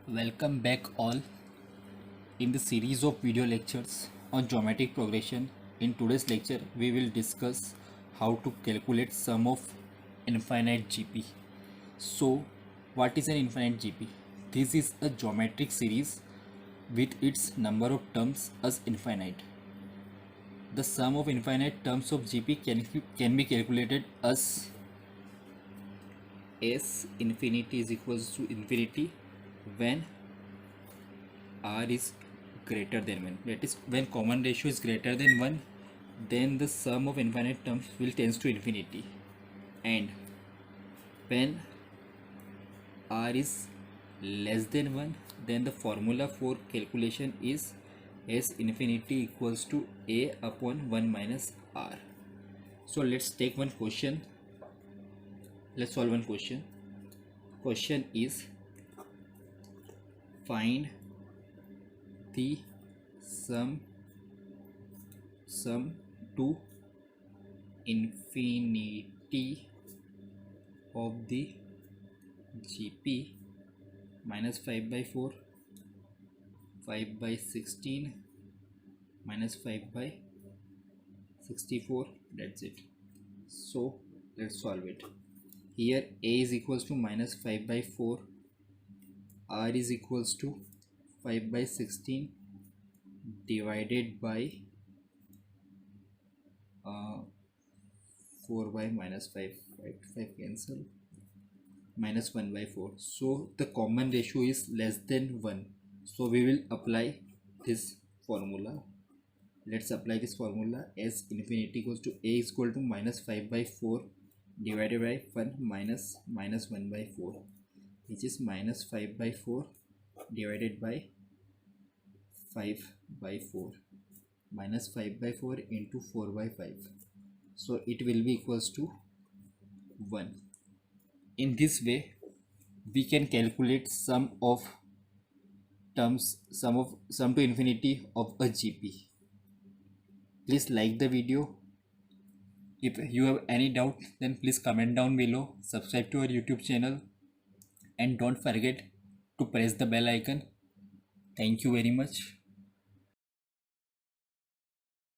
Welcome back all in the series of video lectures on geometric progression. In today's lecture we will discuss how to calculate sum of infinite GP. So what is an infinite GP? This is a geometric series with its number of terms as infinite. The sum of infinite terms of GP can be calculated as S infinity is equals to infinity when R is greater than 1. That is, when common ratio is greater than 1, then the sum of infinite terms will tends to infinity. And when R is less than 1, then the formula for calculation is S infinity equals to A upon 1 minus R. So let's take one question. Let's solve one question. Question is, find the sum to infinity of the GP minus 5 by 4, 5 by 16 minus 5 by 64. That's it. So let's solve it. Here A is equals to minus 5 by 4, R is equals to 5 by 16 divided by 4 by minus 5, right? 5 cancel, minus 1 by 4. So the common ratio is less than 1. So we will apply this formula. Let's apply this formula. S infinity equals to A is equal to minus 5 by 4 divided by 1 minus 1 by 4, which is minus 5 by 4 divided by 5 by 4, minus 5 by 4 into 4 by 5. So it will be equals to 1. In this way we can calculate sum to infinity of a GP. Please like the video. If you have any doubt, then please comment down below, subscribe to our YouTube channel, and don't forget to press the bell icon. Thank you very much.